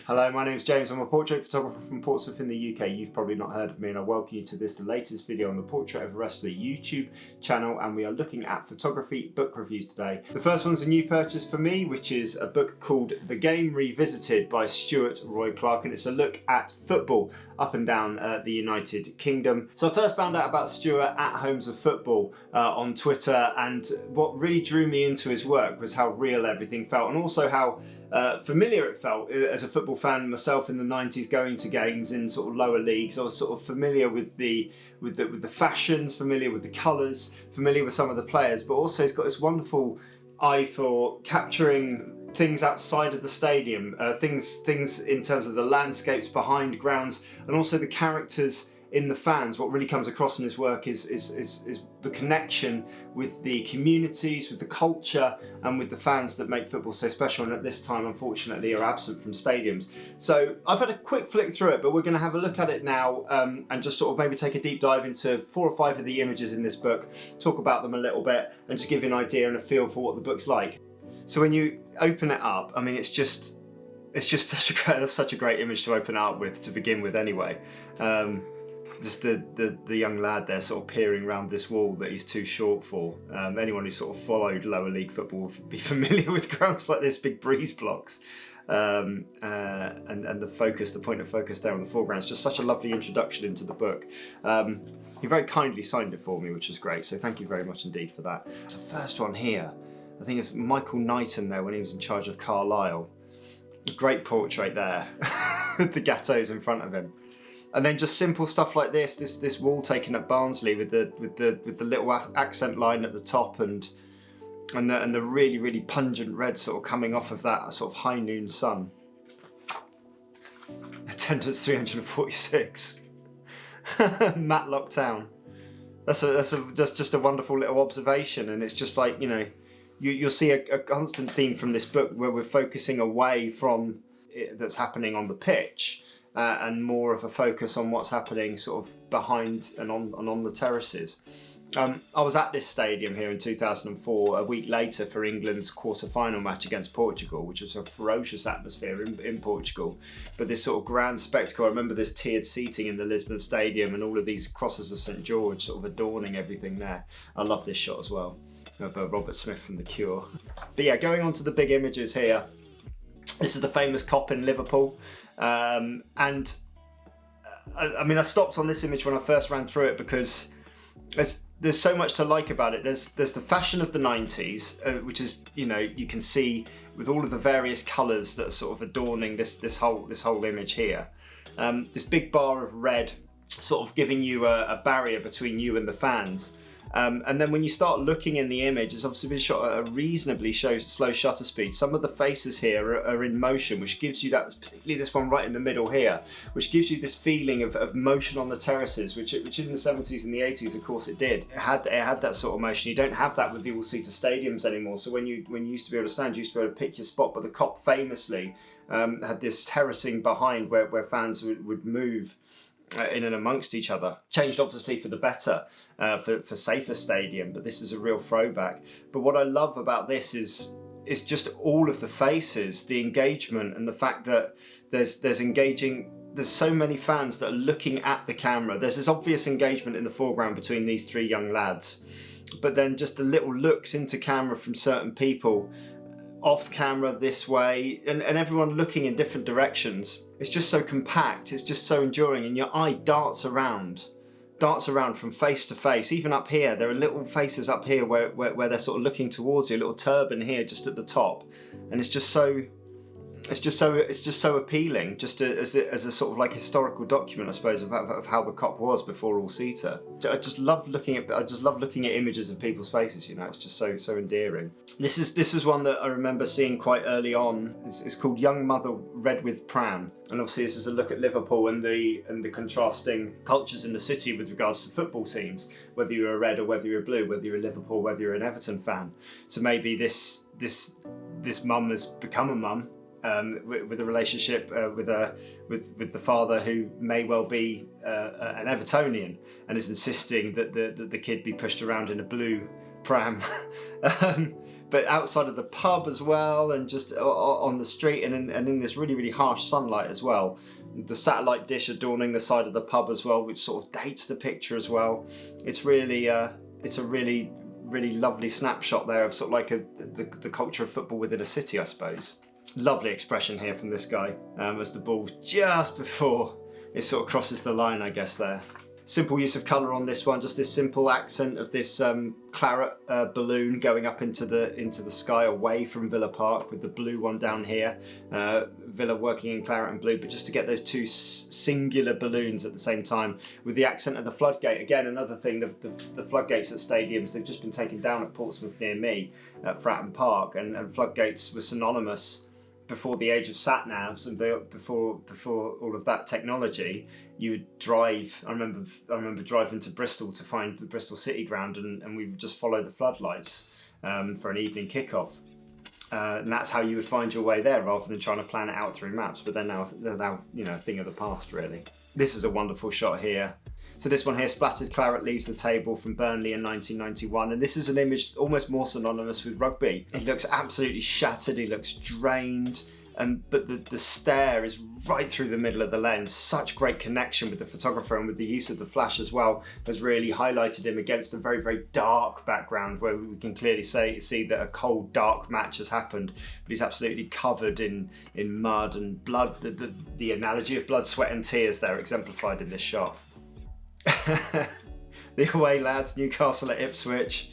Hello, my name's James. I'm a portrait photographer from Portsmouth in the UK. You've probably not heard of me, and I welcome you to the latest video on the Portrait of a Wrestler YouTube channel, and we are looking at photography book reviews today. The first one's a new purchase for me, which is a book called The Game Revisited by Stuart Roy Clarke, and it's a look at football up and down the United Kingdom. So I first found out about Stuart at Homes of Football on Twitter, and what really drew me into his work was how real everything felt, and also how familiar it felt as a football fan myself in the 90s, going to games in sort of lower leagues. I was sort of familiar with the fashions, familiar with the colours, familiar with some of the players, but also he's got this wonderful eye for capturing things outside of the stadium, things in terms of the landscapes behind grounds, and also the characters in the fans. What really comes across in his work is the connection with the communities, with the culture, and with the fans that make football so special, and at this time unfortunately are absent from stadiums. So I've had a quick flick through it, but we're going to have a look at it now and just sort of maybe take a deep dive into 4 or 5 of the images in this book, talk about them a little bit, and just give you an idea and a feel for what the book's like. So when you open it up, I mean, it's just such a great image to open it up with to begin with anyway. Just the young lad there sort of peering around this wall that he's too short for. Anyone who sort of followed lower league football will be familiar with grounds like this, big breeze blocks. And the point of focus there on the foreground is just such a lovely introduction into the book. He very kindly signed it for me, which was great, so thank you very much indeed for that. So first one here, I think it's Michael Knighton there when he was in charge of Carlisle. Great portrait there with the gatos in front of him. And then just simple stuff like this wall taken at Barnsley with the little accent line at the top and the really pungent red sort of coming off of that sort of high noon sun. Attendance 346. Matlock Town. That's just a wonderful little observation, and it's just like, you know, you'll see a constant theme from this book where we're focusing away from it that's happening on the pitch. And more of a focus on what's happening sort of behind and on the terraces. I was at this stadium here in 2004, a week later, for England's quarter-final match against Portugal, which was a ferocious atmosphere in Portugal. But this sort of grand spectacle, I remember this tiered seating in the Lisbon Stadium and all of these crosses of St George sort of adorning everything there. I love this shot as well, of Robert Smith from The Cure. But yeah, going on to the big images here. This is the famous Kop in Liverpool. I mean, I stopped on this image when I first ran through it because there's so much to like about it. There's the fashion of the 90s, which is, you know, you can see with all of the various colours that are sort of adorning this whole image here. This big bar of red sort of giving you a barrier between you and the fans. And then when you start looking in the image, it's obviously been shot at a reasonably slow shutter speed. Some of the faces here are in motion, which gives you that, particularly this one right in the middle here, which gives you this feeling of motion on the terraces, which in the 70s and the 80s, of course, it did. It had that sort of motion. You don't have that with the all-seater stadiums anymore. So when you used to be able to stand, you used to be able to pick your spot. But the Kop famously had this terracing behind where fans would move in and amongst each other. Changed obviously for the better, for safer stadium, but this is a real throwback. But what I love about this is just all of the faces, the engagement, and the fact that there's so many fans that are looking at the camera. There's this obvious engagement in the foreground between these 3 young lads, but then just the little looks into camera from certain people, off camera this way, and everyone looking in different directions. It's just so compact, it's just so enduring, and your eye darts around from face to face. Even up here, there are little faces up here where they're sort of looking towards you, a little turban here just at the top, and it's just so appealing, just as a sort of like historical document, I suppose, of how the Kop was before all-seater. I just love looking at images of people's faces. You know, it's just so endearing. This is one that I remember seeing quite early on. It's called Young Mother Read with Pram, and obviously this is a look at Liverpool and the contrasting cultures in the city with regards to football teams, whether you're a red or whether you're a blue, whether you're a Liverpool, whether you're an Everton fan. So maybe this mum has become a mum. With a relationship with the father, who may well be an Evertonian, and is insisting that the kid be pushed around in a blue pram. but outside of the pub as well, and just on the street, and in this really, really harsh sunlight as well. The satellite dish adorning the side of the pub as well, which sort of dates the picture as well. It's really, it's a really, really lovely snapshot there of sort of like the culture of football within a city, I suppose. Lovely expression here from this guy as the ball just before it sort of crosses the line, I guess, there. Simple use of colour on this one, just this simple accent of this claret balloon going up into the sky away from Villa Park, with the blue one down here. Villa working in claret and blue, but just to get those two singular balloons at the same time, with the accent of the floodgate. Again, another thing, the floodgates at stadiums, they've just been taken down at Portsmouth near me, at Fratton Park, and floodgates were synonymous before the age of sat-navs and before all of that technology. You would drive, I remember driving to Bristol to find the Bristol City Ground, and we would just follow the floodlights for an evening kickoff. And that's how you would find your way there, rather than trying to plan it out through maps. But they're now a thing of the past, really. This is a wonderful shot here. So this one here, splattered claret leaves the table from Burnley in 1991, and this is an image almost more synonymous with rugby. He looks absolutely shattered, he looks drained, but the stare is right through the middle of the lens. Such great connection with the photographer, and with the use of the flash as well has really highlighted him against a very, very dark background, where we can clearly see that a cold, dark match has happened, but he's absolutely covered in mud and blood. The analogy of blood, sweat and tears there exemplified in this shot. The away lads, Newcastle at Ipswich.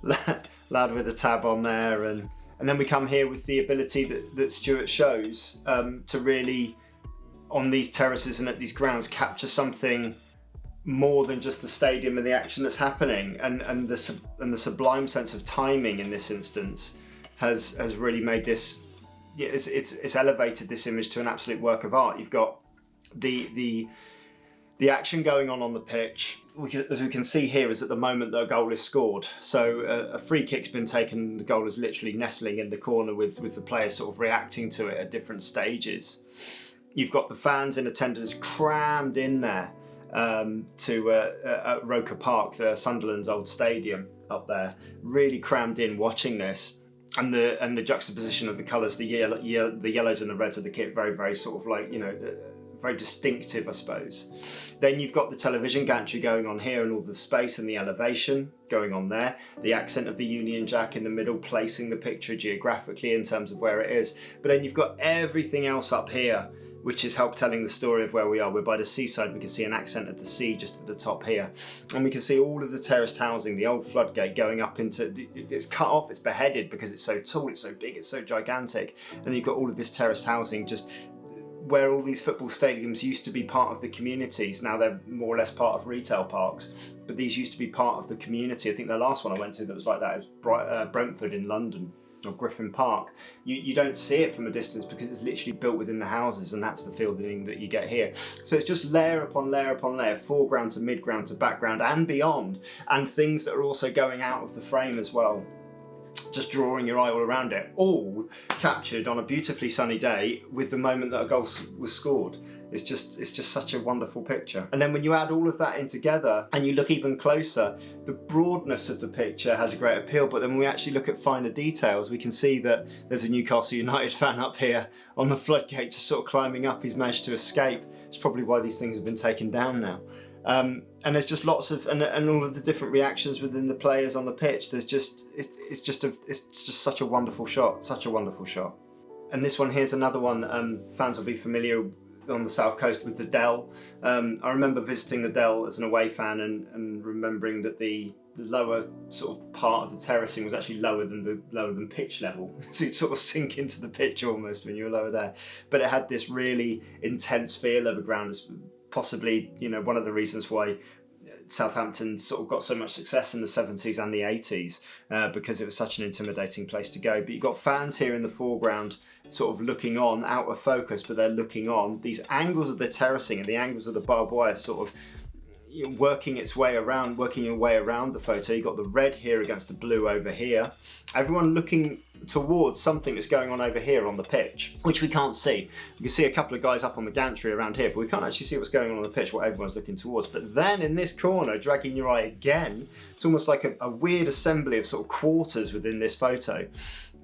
Lad with a tab on there, and then we come here with the ability that Stuart shows to really, on these terraces and at these grounds, capture something more than just the stadium and the action that's happening, and the sublime sense of timing in this instance has really made this. Yeah, it's elevated this image to an absolute work of art. You've got the action going on the pitch. As we can see here, is at the moment that a goal is scored. So a free kick's been taken, the goal is literally nestling in the corner with the players sort of reacting to it at different stages. You've got the fans in attendance crammed in there at Roker Park, the Sunderland's old stadium up there, really crammed in watching this. And the juxtaposition of the colours, the yellows and the reds of the kit, very, very sort of like, very distinctive, I suppose. Then you've got the television gantry going on here, and all the space and the elevation going on there. The accent of the Union Jack in the middle, placing the picture geographically in terms of where it is. But then you've got everything else up here, which is help telling the story of where we are. We're by the seaside. We can see an accent of the sea just at the top here. And we can see all of the terraced housing, the old floodgate going up into, it's cut off, it's beheaded because it's so tall, it's so big, it's so gigantic. And you've got all of this terraced housing just where all these football stadiums used to be part of the communities. Now they're more or less part of retail parks, but these used to be part of the community. I think the last one I went to that was like that is Brentford in London, or Griffin Park. You don't see it from a distance because it's literally built within the houses, and that's the feeling that you get here. So it's just layer upon layer upon layer, foreground to midground to background and beyond, and things that are also going out of the frame as well. Just drawing your eye all around it, all captured on a beautifully sunny day with the moment that a goal was scored. It's just such a wonderful picture. And then when you add all of that in together and you look even closer, the broadness of the picture has a great appeal, but then when we actually look at finer details, we can see that there's a Newcastle United fan up here on the floodgate just sort of climbing up. He's managed to escape. It's probably why these things have been taken down now. And there's just lots of, and all of the different reactions within the players on the pitch. There's just, it's just such a wonderful shot, such a wonderful shot. And this one here's another one, fans will be familiar on the south coast with the Dell. I remember visiting the Dell as an away fan and remembering that the lower sort of part of the terracing was actually lower than pitch level. So you'd sort of sink into the pitch almost when you were lower there. But it had this really intense feel of a ground, as possibly, one of the reasons why Southampton sort of got so much success in the 70s and the 80s, because it was such an intimidating place to go. But you've got fans here in the foreground sort of looking on, out of focus, but they're looking on. These angles of the terracing and the angles of the barbed wire sort of, working its way around, working your way around the photo. You've got the red here against the blue over here. Everyone looking towards something that's going on over here on the pitch, which we can't see. We can see a couple of guys up on the gantry around here, but we can't actually see what's going on the pitch, what everyone's looking towards. But then in this corner, dragging your eye again, it's almost like a weird assembly of sort of quarters within this photo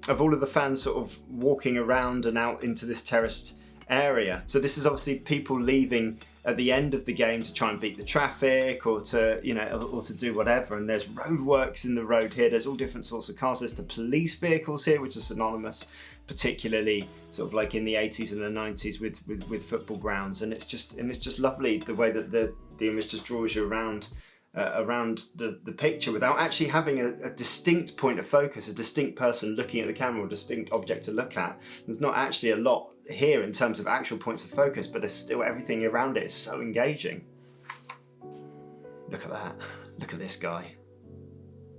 of all of the fans sort of walking around and out into this terraced area. So this is obviously people leaving at the end of the game to try and beat the traffic, or to, you know, or to do whatever. And there's roadworks in the road here. There's all different sorts of cars. There's the police vehicles here, which are synonymous, particularly sort of like in the 80s and the 90s with football grounds. And it's just lovely the way that the image just draws you around the picture without actually having a distinct point of focus, a distinct person looking at the camera, or a distinct object to look at. There's not actually a lot here in terms of actual points of focus, but there's still everything around it is so engaging. Look at that. Look at this guy.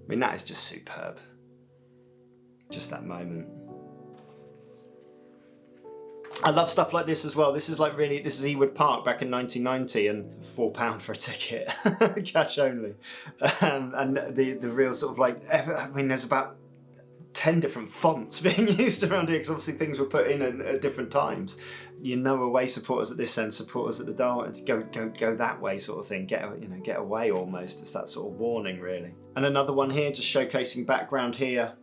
I mean, that is just superb. Just that moment. I love stuff like this as well. This is Ewood Park back in 1990, and £4 for a ticket, cash only. And the real sort of like, I mean, there's about 10 different fonts being used around here, because obviously things were put in at different times. You know, away supporters at this end, supporters at the Dell, go that way sort of thing. Get away almost. It's that sort of warning really. And another one here, just showcasing background here,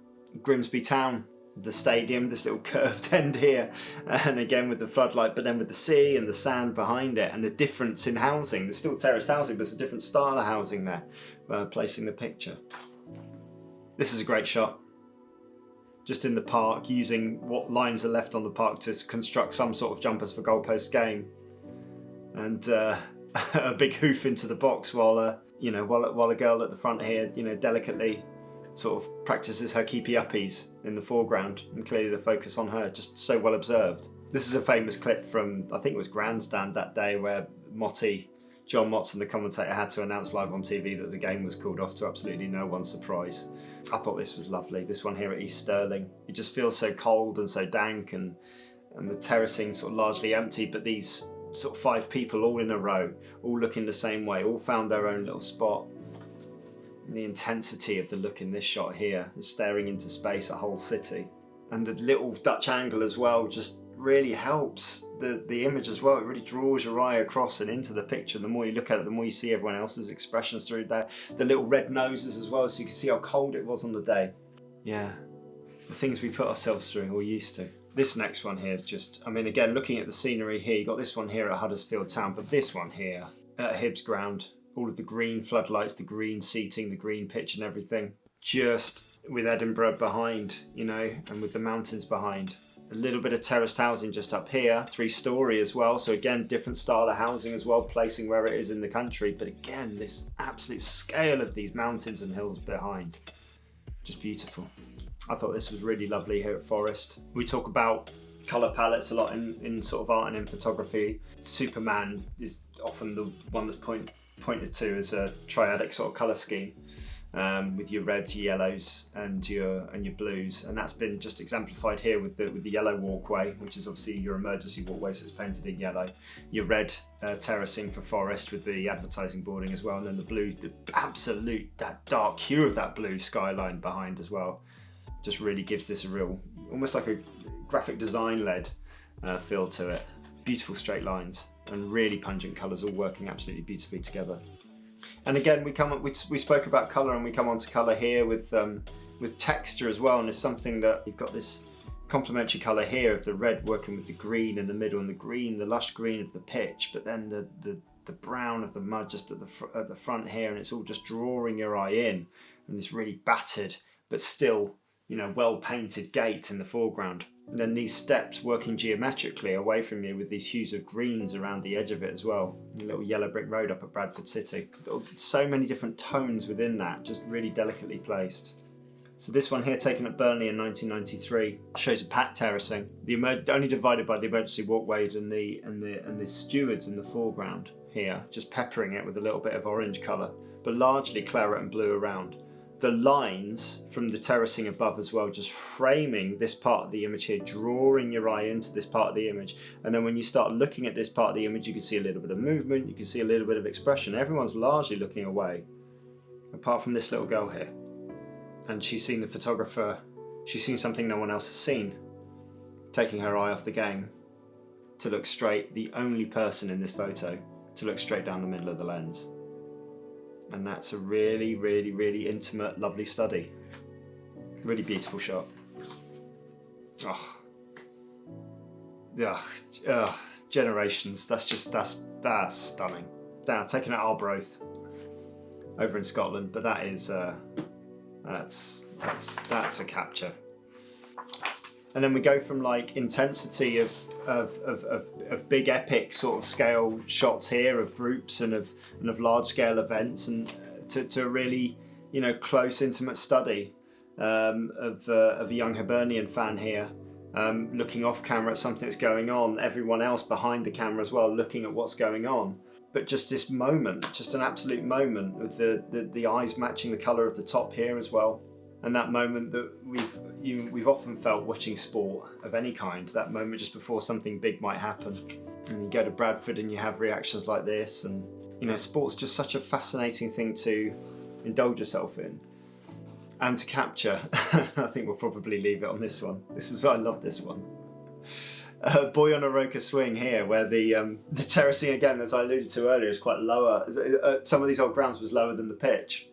Grimsby Town, the stadium, this little curved end here, and again with the floodlight, but then with the sea and the sand behind it, and the difference in housing. There's still terraced housing, but it's a different style of housing there, placing the picture. This is a great shot. Just in the park, using what lines are left on the park to construct some sort of jumpers for goalpost game, and a big hoof into the box while a girl at the front here, you know, delicately sort of practices her keepy uppies in the foreground, and clearly the focus on her, just so well observed. This is a famous clip from, I think it was Grandstand that day, where John Motson, the commentator, had to announce live on TV that the game was called off, to absolutely no one's surprise. I thought this was lovely. This one here at East Stirling. It just feels so cold and so dank, and the terracing sort of largely empty, but these sort of 5 people all in a row, all looking the same way, all found their own little spot. And the intensity of the look in this shot here, staring into space, a whole city. And the little Dutch angle as well just really helps the image as well. It really draws your eye across and into the picture. The more you look at it, the more you see everyone else's expressions through there. The little red noses as well, so you can see how cold it was on the day. Yeah, the things we put ourselves through, or used to. This next one here is just, I mean, again, looking at the scenery here, you got this one here at Huddersfield Town, but this one here at Hibs Ground, all of the green floodlights, the green seating, the green pitch and everything, just with Edinburgh behind, you know, and with the mountains behind. A little bit of terraced housing just up here, 3-storey as well. So again, different style of housing as well, placing where it is in the country. But again, this absolute scale of these mountains and hills behind, just beautiful. I thought this was really lovely here at Forest. We talk about colour palettes a lot in sort of art and in photography. Superman is often the one that's pointed to as a triadic sort of colour scheme. With your reds, your yellows, and your blues, and that's been just exemplified here with the yellow walkway, which is obviously your emergency walkway, so it's painted in yellow. Your red terracing for Forest with the advertising boarding as well, and then the blue, that dark hue of that blue skyline behind as well, just really gives this a real, almost like a graphic design led feel to it. Beautiful straight lines and really pungent colours, all working absolutely beautifully together. And again, we spoke about colour, and we come on to colour here with texture as well, and it's something that you've got this complementary colour here of the red working with the green in the middle, and the green, the lush green of the pitch, but then the brown of the mud just at the front here, and it's all just drawing your eye in, and this really battered but still, you know, well painted gate in the foreground. And then these steps working geometrically away from you with these hues of greens around the edge of it as well. A little yellow brick road up at Bradford City. So many different tones within that, just really delicately placed. So this one here, taken at Burnley in 1993, shows a packed terracing, only divided by the emergency walkway and the stewards in the foreground here, just peppering it with a little bit of orange colour, but largely claret and blue around. the lines from the terracing above as well, just framing this part of the image here, drawing your eye into this part of the image. And then when you start looking at this part of the image, you can see a little bit of movement, you can see a little bit of expression. Everyone's largely looking away, apart from this little girl here. And she's seen the photographer, she's seen something no one else has seen, taking her eye off the game to look straight, the only person in this photo, to look straight down the middle of the lens. And that's a really, really, really intimate, lovely study. Really beautiful shot. Oh, yeah, generations. That's stunning. Now taken at Arbroath, over in Scotland, but that is that's a capture. And then we go from like intensity of big epic sort of scale shots here of groups and of large scale events, and to a really, you know, close intimate study of a young Hibernian fan here, looking off camera at something that's going on, everyone else behind the camera as well looking at what's going on. But just this moment, just an absolute moment with the eyes matching the colour of the top here as well. And that moment that we've often felt watching sport of any kind, that moment just before something big might happen. And you go to Bradford and you have reactions like this, and you know, sport's just such a fascinating thing to indulge yourself in and to capture. I think we'll probably leave it on this one. I love this one. Boy on a Roker swing here, where the terracing, again, as I alluded to earlier, is quite lower. Some of these old grounds was lower than the pitch.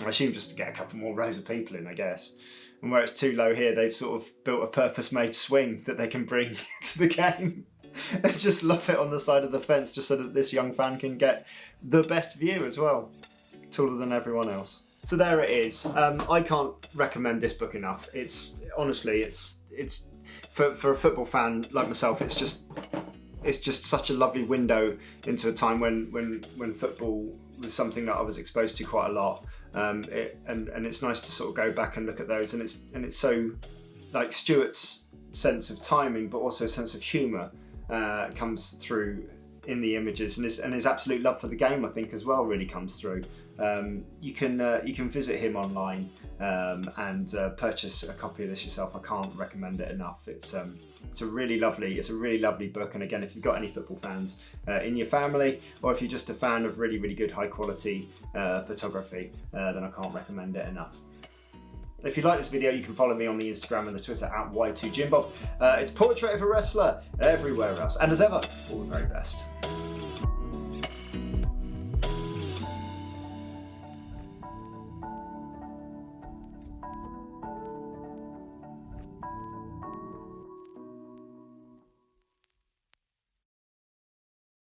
I assume just to get a couple more rows of people in, I guess. And where it's too low here, they've sort of built a purpose-made swing that they can bring to the game. And just love it on the side of the fence, just so that this young fan can get the best view as well, taller than everyone else. So there it is. I can't recommend this book enough. It's honestly, it's for a football fan like myself, it's just such a lovely window into a time when football was something that I was exposed to quite a lot. And it's nice to sort of go back and look at those, and it's so, like, Stuart's sense of timing, but also a sense of humour comes through in the images, and his absolute love for the game, I think, as well, really comes through. You can visit him online and purchase a copy of this yourself. I can't recommend it enough. It's a really lovely book. And again, if you've got any football fans in your family, or if you're just a fan of really, really good high quality photography, then I can't recommend it enough. If you like this video, you can follow me on the Instagram and the Twitter at Y2JimBob. It's Portrait of a Wrestler everywhere else. And as ever, all the very best.